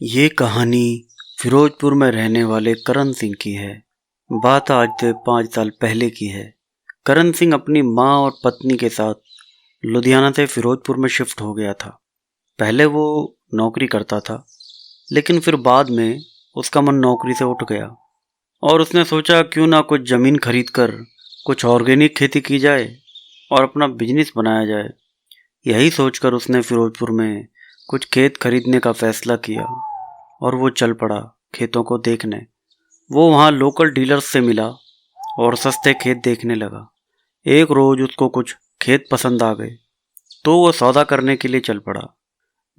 ये कहानी फिरोजपुर में रहने वाले करण सिंह की है। बात आज से 5 साल पहले की है। करण सिंह अपनी माँ और पत्नी के साथ लुधियाना से फिरोजपुर में शिफ्ट हो गया था। पहले वो नौकरी करता था, लेकिन फिर बाद में उसका मन नौकरी से उठ गया और उसने सोचा क्यों ना कुछ ज़मीन खरीद कर कुछ ऑर्गेनिक खेती की जाए और अपना बिजनेस बनाया जाए। यही सोचकर उसने फिरोजपुर में कुछ खेत खरीदने का फैसला किया और वो चल पड़ा खेतों को देखने। वो वहाँ लोकल डीलर्स से मिला और सस्ते खेत देखने लगा। एक रोज़ उसको कुछ खेत पसंद आ गए तो वो सौदा करने के लिए चल पड़ा।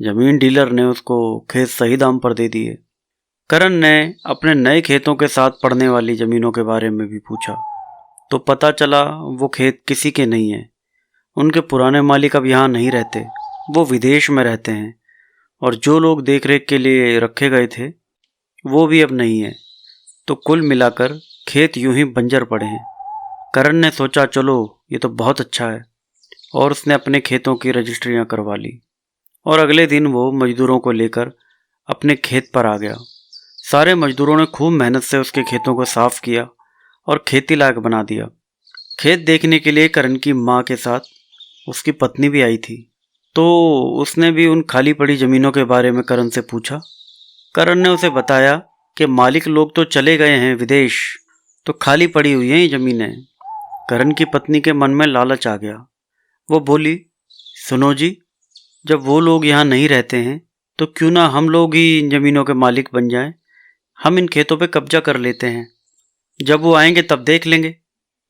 ज़मीन डीलर ने उसको खेत सही दाम पर दे दिए। करण ने अपने नए खेतों के साथ पड़ने वाली ज़मीनों के बारे में भी पूछा तो पता चला वो खेत किसी के नहीं है। उनके पुराने मालिक अब यहाँ नहीं रहते, वो विदेश में रहते हैं और जो लोग देख रेख के लिए रखे गए थे वो भी अब नहीं है। तो कुल मिलाकर खेत यूं ही बंजर पड़े हैं। करण ने सोचा चलो ये तो बहुत अच्छा है और उसने अपने खेतों की रजिस्ट्रियां करवा ली और अगले दिन वो मजदूरों को लेकर अपने खेत पर आ गया। सारे मजदूरों ने खूब मेहनत से उसके खेतों को साफ किया और खेती लायक बना दिया। खेत देखने के लिए करण की माँ के साथ उसकी पत्नी भी आई थी, तो उसने भी उन खाली पड़ी ज़मीनों के बारे में करण से पूछा। करण ने उसे बताया कि मालिक लोग तो चले गए हैं विदेश, तो खाली पड़ी हुई हैं ये ज़मीनें। करण की पत्नी के मन में लालच आ गया। वो बोली, सुनो जी, जब वो लोग यहाँ नहीं रहते हैं तो क्यों ना हम लोग ही इन ज़मीनों के मालिक बन जाएं। हम इन खेतों पे कब्जा कर लेते हैं, जब वो आएंगे तब देख लेंगे।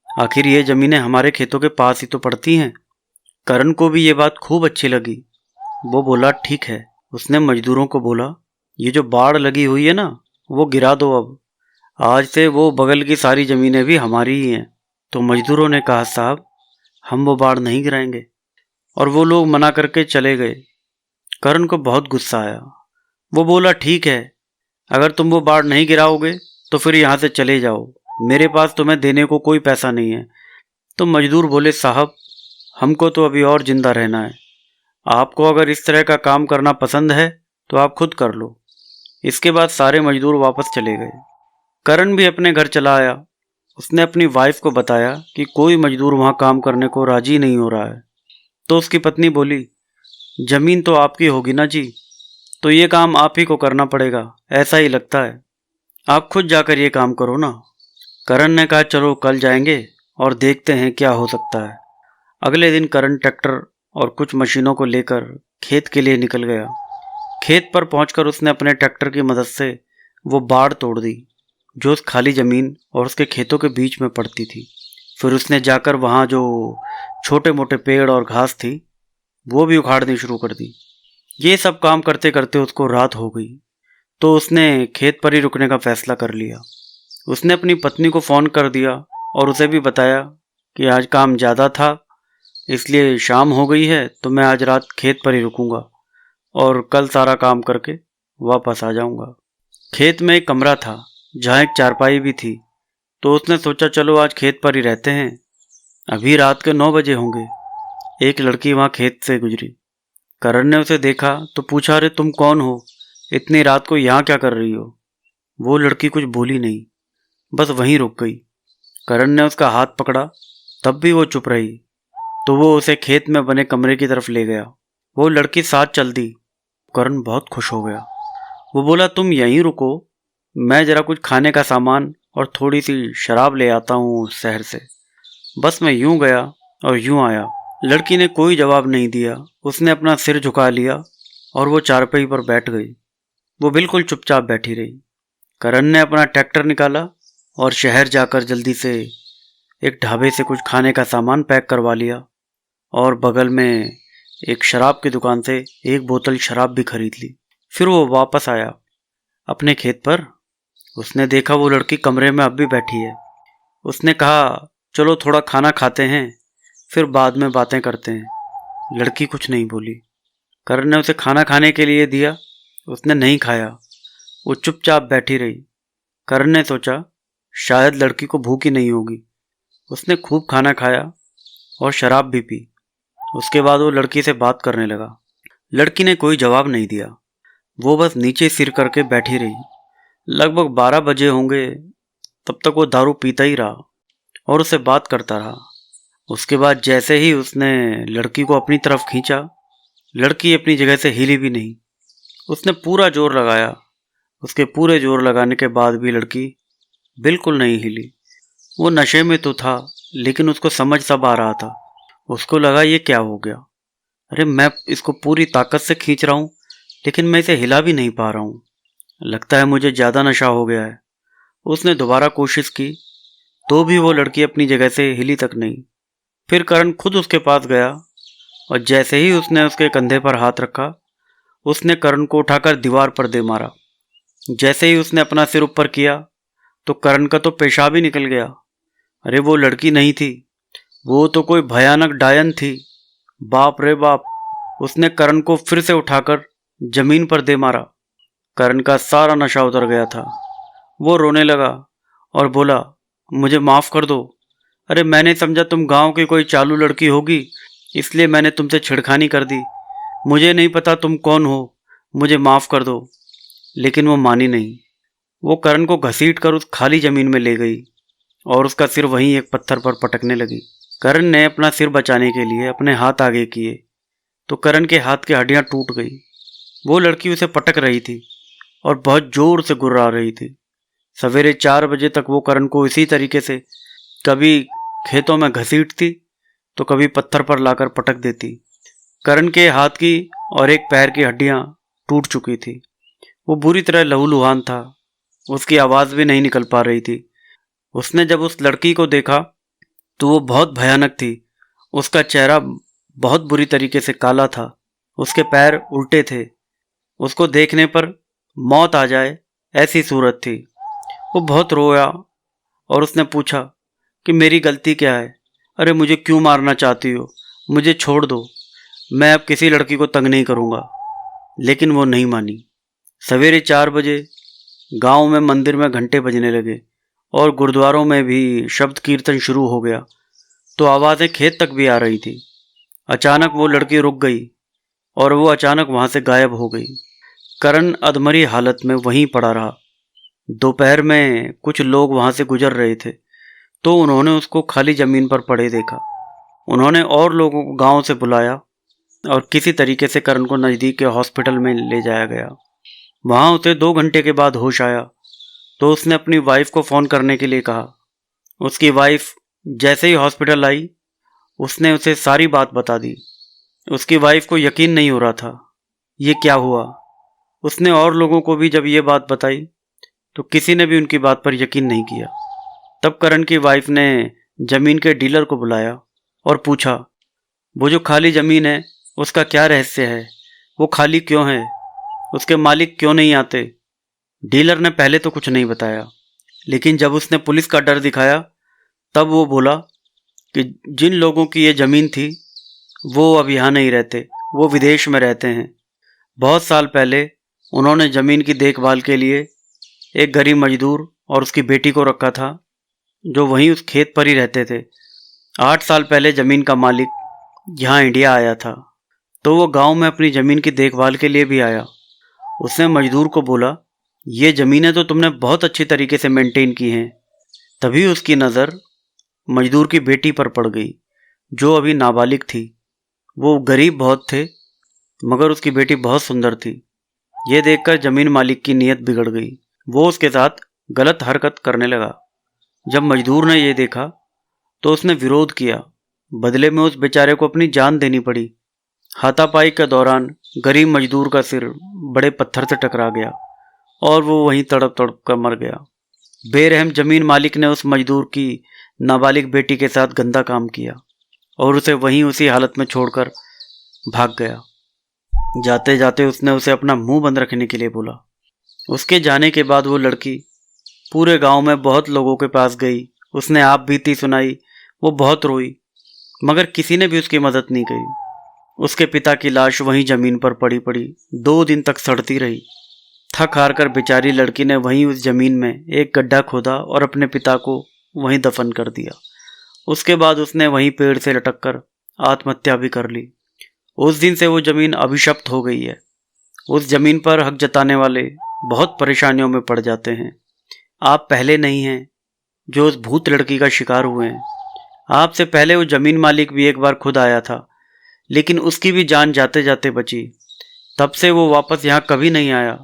आखिर ये ज़मीनें हमारे खेतों के पास ही तो पड़ती हैं। करण को भी ये बात खूब अच्छी लगी। वो बोला ठीक है। उसने मजदूरों को बोला, ये जो बाड़ लगी हुई है ना, वो गिरा दो अब। आज से वो बगल की सारी ज़मीनें भी हमारी ही हैं। तो मजदूरों ने कहा, साहब हम वो बाड़ नहीं गिराएंगे, और वो लोग मना करके चले गए। करण को बहुत गुस्सा आया। वो बोला, ठीक है, अगर तुम वो बाड़ नहीं गिराओगे तो फिर यहाँ से चले जाओ, मेरे पास तुम्हें देने को कोई पैसा नहीं है। तो मजदूर बोले, साहब हमको तो अभी और ज़िंदा रहना है। आपको अगर इस तरह का काम करना पसंद है तो आप खुद कर लो। इसके बाद सारे मजदूर वापस चले गए। करण भी अपने घर चला आया। उसने अपनी वाइफ को बताया कि कोई मजदूर वहाँ काम करने को राजी नहीं हो रहा है। तो उसकी पत्नी बोली, ज़मीन तो आपकी होगी ना जी, तो ये काम आप ही को करना पड़ेगा, ऐसा ही लगता है। आप खुद जाकर ये काम करो ना। करण ने कहा, चलो कल जाएंगे और देखते हैं क्या हो सकता है। अगले दिन करण ट्रैक्टर और कुछ मशीनों को लेकर खेत के लिए निकल गया। खेत पर पहुंचकर उसने अपने ट्रैक्टर की मदद से वो बाड़ तोड़ दी जो उस खाली ज़मीन और उसके खेतों के बीच में पड़ती थी। फिर उसने जाकर वहाँ जो छोटे मोटे पेड़ और घास थी वो भी उखाड़नी शुरू कर दी। ये सब काम करते करते उसको रात हो गई, तो उसने खेत पर ही रुकने का फैसला कर लिया। उसने अपनी पत्नी को फ़ोन कर दिया और उसे भी बताया कि आज काम ज़्यादा था, इसलिए शाम हो गई है, तो मैं आज रात खेत पर ही रुकूंगा और कल सारा काम करके वापस आ जाऊंगा। खेत में एक कमरा था जहाँ एक चारपाई भी थी, तो उसने सोचा चलो आज खेत पर ही रहते हैं। अभी रात के 9 बजे होंगे। एक लड़की वहाँ खेत से गुजरी। करण ने उसे देखा तो पूछा, अरे तुम कौन हो, इतनी रात को यहाँ क्या कर रही हो? वो लड़की कुछ बोली नहीं, बस वहीं रुक गई। करण ने उसका हाथ पकड़ा, तब भी वो चुप रही। तो वो उसे खेत में बने कमरे की तरफ ले गया। वो लड़की साथ चल दी। करण बहुत खुश हो गया। वो बोला, तुम यहीं रुको, मैं ज़रा कुछ खाने का सामान और थोड़ी सी शराब ले आता हूँ शहर से। बस मैं यूं गया और यूं आया। लड़की ने कोई जवाब नहीं दिया। उसने अपना सिर झुका लिया और वो चारपाई पर बैठ गई। वो बिल्कुल चुपचाप बैठी रही। करण ने अपना ट्रैक्टर निकाला और शहर जाकर जल्दी से एक ढाबे से कुछ खाने का सामान पैक करवा लिया और बगल में एक शराब की दुकान से एक बोतल शराब भी खरीद ली। फिर वो वापस आया अपने खेत पर। उसने देखा वो लड़की कमरे में अब भी बैठी है। उसने कहा, चलो थोड़ा खाना खाते हैं, फिर बाद में बातें करते हैं। लड़की कुछ नहीं बोली। करण ने उसे खाना खाने के लिए दिया। उसने नहीं खाया, वो चुपचाप बैठी रही। करण ने सोचा शायद लड़की को भूख ही नहीं होगी। उसने खूब खाना खाया और शराब भी पी। उसके बाद वो लड़की से बात करने लगा। लड़की ने कोई जवाब नहीं दिया। वो बस नीचे सिर करके बैठी रही। लगभग 12 बजे होंगे, तब तक वो दारू पीता ही रहा और उससे बात करता रहा। उसके बाद जैसे ही उसने लड़की को अपनी तरफ खींचा, लड़की अपनी जगह से हिली भी नहीं। उसने पूरा जोर लगाया, उसके पूरे जोर लगाने के बाद भी लड़की बिल्कुल नहीं हिली। वो नशे में तो था, लेकिन उसको समझ सब आ रहा था। उसको लगा ये क्या हो गया, अरे मैं इसको पूरी ताकत से खींच रहा हूँ, लेकिन मैं इसे हिला भी नहीं पा रहा हूँ। लगता है मुझे ज़्यादा नशा हो गया है। उसने दोबारा कोशिश की, तो भी वो लड़की अपनी जगह से हिली तक नहीं। फिर करण खुद उसके पास गया और जैसे ही उसने उसके कंधे पर हाथ रखा, उसने करण को उठाकर दीवार पर दे मारा। जैसे ही उसने अपना सिर ऊपर किया तो करण का तो पेशाब ही निकल गया। अरे वो लड़की नहीं थी, वो तो कोई भयानक डायन थी। बाप रे बाप! उसने करण को फिर से उठाकर जमीन पर दे मारा। करण का सारा नशा उतर गया था। वो रोने लगा और बोला, मुझे माफ़ कर दो। अरे मैंने समझा तुम गांव की कोई चालू लड़की होगी, इसलिए मैंने तुमसे छेड़खानी कर दी। मुझे नहीं पता तुम कौन हो, मुझे माफ़ कर दो। लेकिन वो मानी नहीं। वो करण को घसीट कर उस खाली ज़मीन में ले गई और उसका सिर वहीं एक पत्थर पर पटकने लगी। करण ने अपना सिर बचाने के लिए अपने हाथ आगे किए तो करण के हाथ की हड्डियां टूट गई। वो लड़की उसे पटक रही थी और बहुत जोर से गुर्रा रही थी। सवेरे 4 बजे तक वो करण को इसी तरीके से कभी खेतों में घसीटती तो कभी पत्थर पर लाकर पटक देती। करण के हाथ की और एक पैर की हड्डियां टूट चुकी थी। वो बुरी तरह लहूलुहान था, उसकी आवाज़ भी नहीं निकल पा रही थी। उसने जब उस लड़की को देखा तो वो बहुत भयानक थी। उसका चेहरा बहुत बुरी तरीके से काला था, उसके पैर उल्टे थे, उसको देखने पर मौत आ जाए ऐसी सूरत थी। वो बहुत रोया और उसने पूछा कि मेरी गलती क्या है? अरे मुझे क्यों मारना चाहती हो? मुझे छोड़ दो, मैं अब किसी लड़की को तंग नहीं करूँगा। लेकिन वो नहीं मानी। सवेरे 4 बजे गांव में मंदिर में घंटे बजने लगे और गुरुद्वारों में भी शब्द कीर्तन शुरू हो गया, तो आवाज़ें खेत तक भी आ रही थी। अचानक वो लड़की रुक गई और वो अचानक वहाँ से गायब हो गई। करण अधमरी हालत में वहीं पड़ा रहा। दोपहर में कुछ लोग वहाँ से गुजर रहे थे, तो उन्होंने उसको खाली ज़मीन पर पड़े देखा। उन्होंने और लोगों को गांव से बुलाया और किसी तरीके से करण को नज़दीक के हॉस्पिटल में ले जाया गया। वहाँ उसे 2 घंटे के बाद होश आया, तो उसने अपनी वाइफ को फ़ोन करने के लिए कहा। उसकी वाइफ जैसे ही हॉस्पिटल आई, उसने उसे सारी बात बता दी। उसकी वाइफ को यकीन नहीं हो रहा था, ये क्या हुआ। उसने और लोगों को भी जब ये बात बताई तो किसी ने भी उनकी बात पर यकीन नहीं किया। तब करण की वाइफ ने ज़मीन के डीलर को बुलाया और पूछा, वो जो खाली ज़मीन है उसका क्या रहस्य है? वो खाली क्यों है? उसके मालिक क्यों नहीं आते? डीलर ने पहले तो कुछ नहीं बताया, लेकिन जब उसने पुलिस का डर दिखाया तब वो बोला कि जिन लोगों की ये ज़मीन थी वो अब यहाँ नहीं रहते, वो विदेश में रहते हैं। बहुत साल पहले उन्होंने ज़मीन की देखभाल के लिए एक गरीब मजदूर और उसकी बेटी को रखा था, जो वहीं उस खेत पर ही रहते थे। 8 साल पहले ज़मीन का मालिक यहाँ इंडिया आया था, तो वो गांव में अपनी ज़मीन की देखभाल के लिए भी आया। उसने मजदूर को बोला, ये ज़मीनें तो तुमने बहुत अच्छी तरीके से मेंटेन की हैं। तभी उसकी नज़र मजदूर की बेटी पर पड़ गई, जो अभी नाबालिग थी। वो गरीब बहुत थे, मगर उसकी बेटी बहुत सुंदर थी। ये देखकर ज़मीन मालिक की नीयत बिगड़ गई। वो उसके साथ गलत हरकत करने लगा। जब मजदूर ने ये देखा तो उसने विरोध किया। बदले में उस बेचारे को अपनी जान देनी पड़ी। हाथापाई के दौरान गरीब मजदूर का सिर बड़े पत्थर से टकरा गया और वो वहीं तड़प तड़प कर मर गया। बेरहम ज़मीन मालिक ने उस मजदूर की नाबालिग बेटी के साथ गंदा काम किया और उसे वहीं उसी हालत में छोड़कर भाग गया। जाते जाते उसने उसे अपना मुंह बंद रखने के लिए बोला। उसके जाने के बाद वो लड़की पूरे गांव में बहुत लोगों के पास गई। उसने आप बीती सुनाई। वो बहुत रोई, मगर किसी ने भी उसकी मदद नहीं की। उसके पिता की लाश वहीं ज़मीन पर पड़ी पड़ी 2 दिन तक सड़ती रही। थक हार कर बेचारी लड़की ने वहीं उस ज़मीन में एक गड्ढा खोदा और अपने पिता को वहीं दफन कर दिया। उसके बाद उसने वहीं पेड़ से लटक कर आत्महत्या भी कर ली। उस दिन से वो ज़मीन अभिशप्त हो गई है उस ज़मीन पर हक जताने वाले बहुत परेशानियों में पड़ जाते हैं। आप पहले नहीं हैं जो उस भूत लड़की का शिकार हुए हैं। आपसे पहले वो ज़मीन मालिक भी एक बार खुद आया था, लेकिन उसकी भी जान जाते जाते बची। तब से वो वापस यहाँ कभी नहीं आया।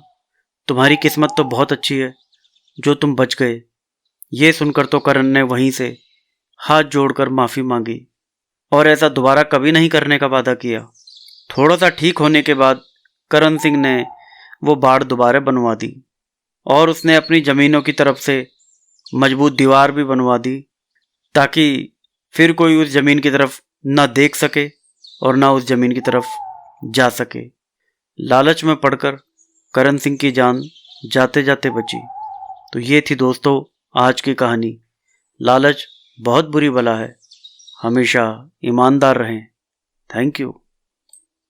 तुम्हारी किस्मत तो बहुत अच्छी है जो तुम बच गए। ये सुनकर तो करण ने वहीं से हाथ जोड़कर माफ़ी मांगी और ऐसा दोबारा कभी नहीं करने का वादा किया। थोड़ा सा ठीक होने के बाद करण सिंह ने वो बाड़ दोबारा बनवा दी और उसने अपनी ज़मीनों की तरफ से मजबूत दीवार भी बनवा दी, ताकि फिर कोई उस ज़मीन की तरफ ना देख सके और ना उस ज़मीन की तरफ जा सके। लालच में पड़कर करण सिंह की जान जाते जाते बची। तो ये थी दोस्तों आज की कहानी। लालच बहुत बुरी बला है, हमेशा ईमानदार रहें। Thank you.